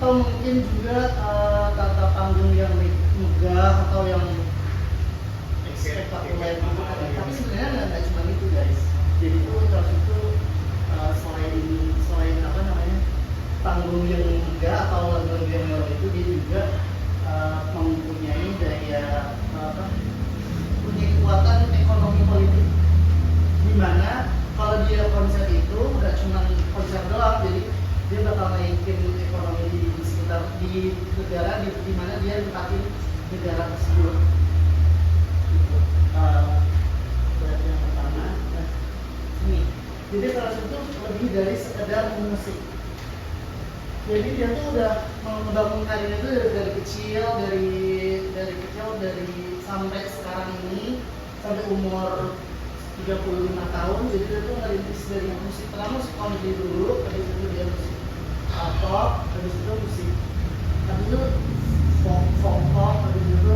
atau mungkin juga tata panggung yang megah atau yang spektakuler gitu kan. Tapi sebenarnya nggak cuma itu guys. Jadi itu terus itu selain apa namanya panggung yang megah atau lagu-lagu yang mewah itu, dia juga mempunyai daya punya kekuatan ekonomi politik, dimana kalau dia konser itu nggak cuma konser doang, jadi dia bakal naikin ekonomi di sekitar di negara di mana dia nempatin negara tersebut. Itu berarti yang pertama. Nah, ini jadi salah satu lebih dari sekedar musik. Jadi dia tuh udah membangun karirnya itu dari kecil, dari sampai sekarang ini, sampai umur 35 tahun. Jadi dia tuh ngerintis dari musik, pertama musik country dulu, habis itu dia musik pop, habis itu musik, habis itu folk, habis itu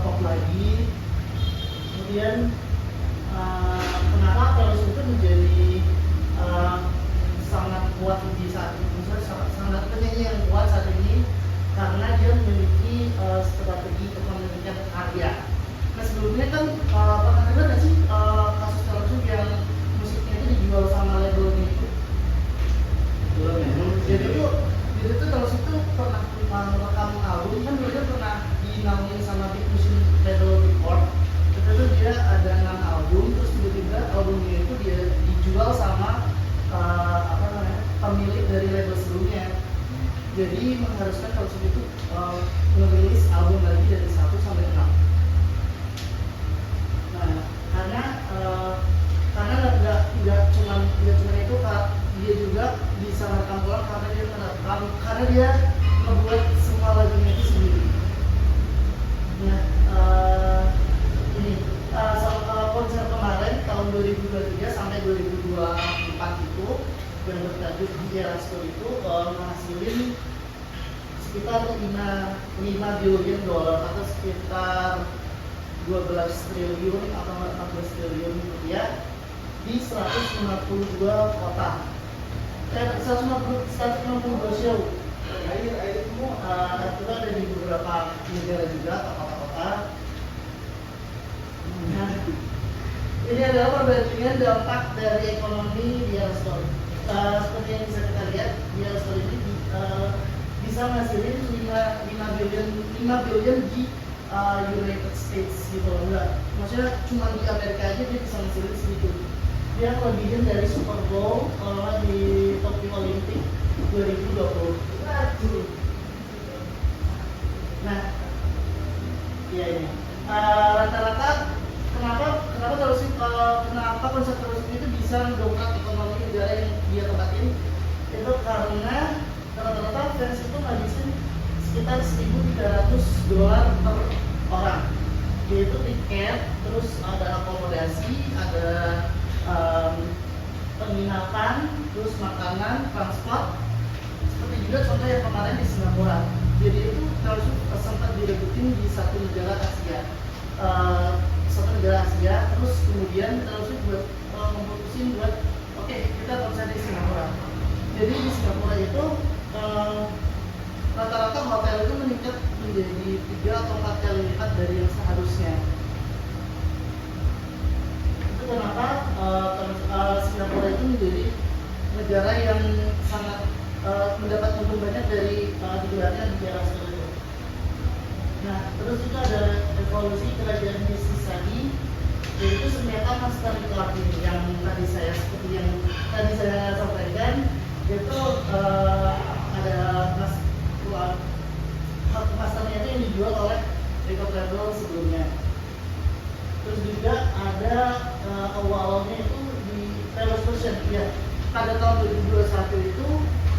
pop lagi. Kemudian kenapa Taylor Swift itu menjadi sangat kuat di saat ini, sangat penyanyi yang kuat saat ini, karena dia memiliki strategi kepemilikan karya. Nah sebelumnya kan pernah dengar nggak sih kasus Taylor Swift yang musiknya itu dijual sama labelnya itu? Belum ya. Jadi itu Taylor Swift itu pernah merekam album, kan dulu dia pernah dinaungin sama Big Machine label Record. Itu dia ada 6 album, terus tiba-tiba albumnya itu dia dijual sama pemilik dari label sebelumnya. Jadi mengharuskan Taylor Swift itu merilis album lagi dari 1 sampai 6. Nah, karena nggak cuma itu, dia juga bisa merekam ulang karena dia membuat semua lagunya itu sendiri. Nah, ini konser kemarin tahun 2023 sampai 2024 itu yang bertajuk di Era Store itu menghasilin sekitar 5 billion dolar atau sekitar 12 triliun atau 14 triliun rupiah di 152 kota. 152 show. Itu ada di beberapa negara juga, kota-kota. Nah, ini adalah perbandingan dampak dari ekonomi di Era Store. Seperti yang bisa kita lihat, di Era Store ini bisa menghasilin 5 billion di United States gitu loh. Enggak, maksudnya cuma di Amerika aja dia bisa menghasilin segitu. Dia kelebihan dari Super Bowl di Tokyo Olympic 2020. Nah, ya ini rata-rata kenapa terus kenapa konser terus itu bisa mendongkrak ekonomi negara yang dia tempatin, itu karena rata-rata fans itu ngabisin sekitar $1.300 per orang, yaitu tiket, terus ada akomodasi, ada penginapan, terus makanan, transport, seperti juga contoh yang kemarin di Singapura. Jadi itu harus sempat direbutin di satu negara Asia. Terus kemudian terus buat memutusin buat oke, kita konser di Singapura. Jadi di Singapura itu rata-rata hotel itu meningkat menjadi 3 atau 4 kali lipat dari yang seharusnya. Itu kenapa Singapura itu menjadi negara yang sangat mendapat untung banyak dari digelarnya di Era Store itu. Nah, terus itu ada evolusi kerajaan bisnis tadi, yaitu ternyata Master Recording yang tadi saya sampaikan, itu ada masternya itu yang dijual oleh record label sebelumnya. Terus juga ada awalnya itu di Taylor's version ya. Pada tahun 2021 itu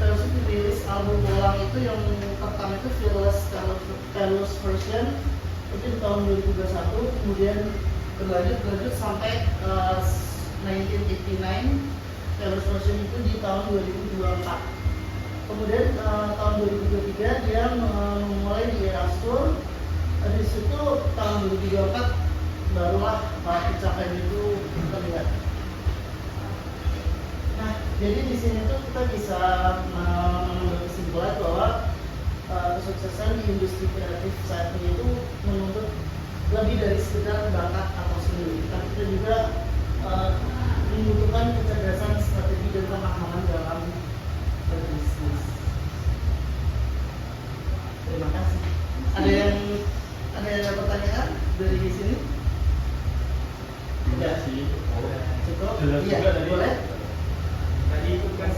Taylor merilis album ulang itu yang pertama itu Fearless Taylor's version itu di tahun 2021, kemudian berlanjut sampai 1989 Taylor's version itu di tahun 2024. Kemudian tahun 2023 dia memulai di Era Store. Di situ tahun 2024 barulah pencapaian itu terlihat. Nah, jadi di sini tuh kita bisa mengambil kesimpulan bahwa kesuksesan di industri kreatif saat ini itu menuntut lebih dari sekedar bakat atau seni, tapi kita juga membutuhkan kecerdasan strategi dan pemahaman dalam berbisnis. Terima kasih. Ada yang ada pertanyaan dari sini? Tidak sih. Cukup? Jelas Iya, juga tadi. boleh. Tadi itu kan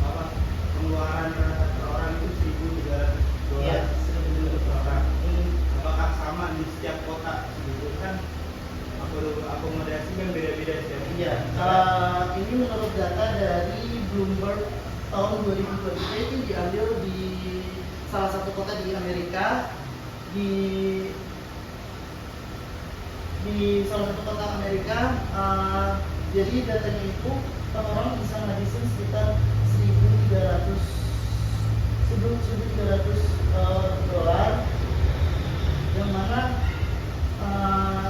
apa pengeluaran per orang itu $1.300 Iya, per orang. Apakah sama di setiap kota? Gitu kan? Akomodasi kan beda-beda setiap. Iya. Ini menurut data dari Bloomberg tahun 2023 itu diambil di salah satu kota di Amerika, di salah satu kota Amerika. Jadi datanya itu per orang bisa ngabisin sekitar $1.300 yang mana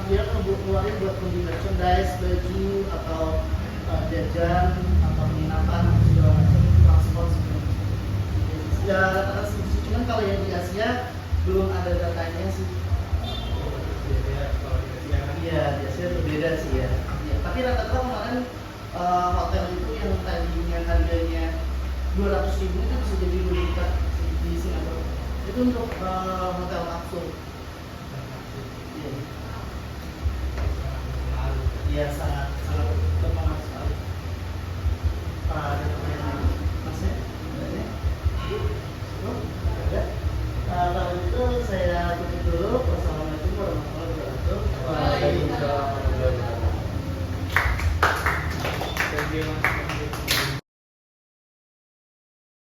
dia keluarin buat beli merchandise, baju atau jajan atau penginapan atau segala macam, transport seperti itu. Ya rata-rata segitu. Cuman kalau yang di Asia belum ada datanya sih. Iya, di Asia berbeda sih ya. Ya, tapi rata-rata kemarin hotel itu yang tadinya harganya 200.000 itu bisa jadi 2 juta di Singapura. Itu untuk hotel kapsul. Iya. Iya, sangat berpengaruh sekali. Ada pertanyaan lagi? Mas ya? Ada? Cukup? Ada? Kalau itu saya tutup dulu. Wassalamualaikum warahmatullahi wabarakatuh. Waalaikumsalam warahmatullahi wabarakatuh. Thank you, Mas.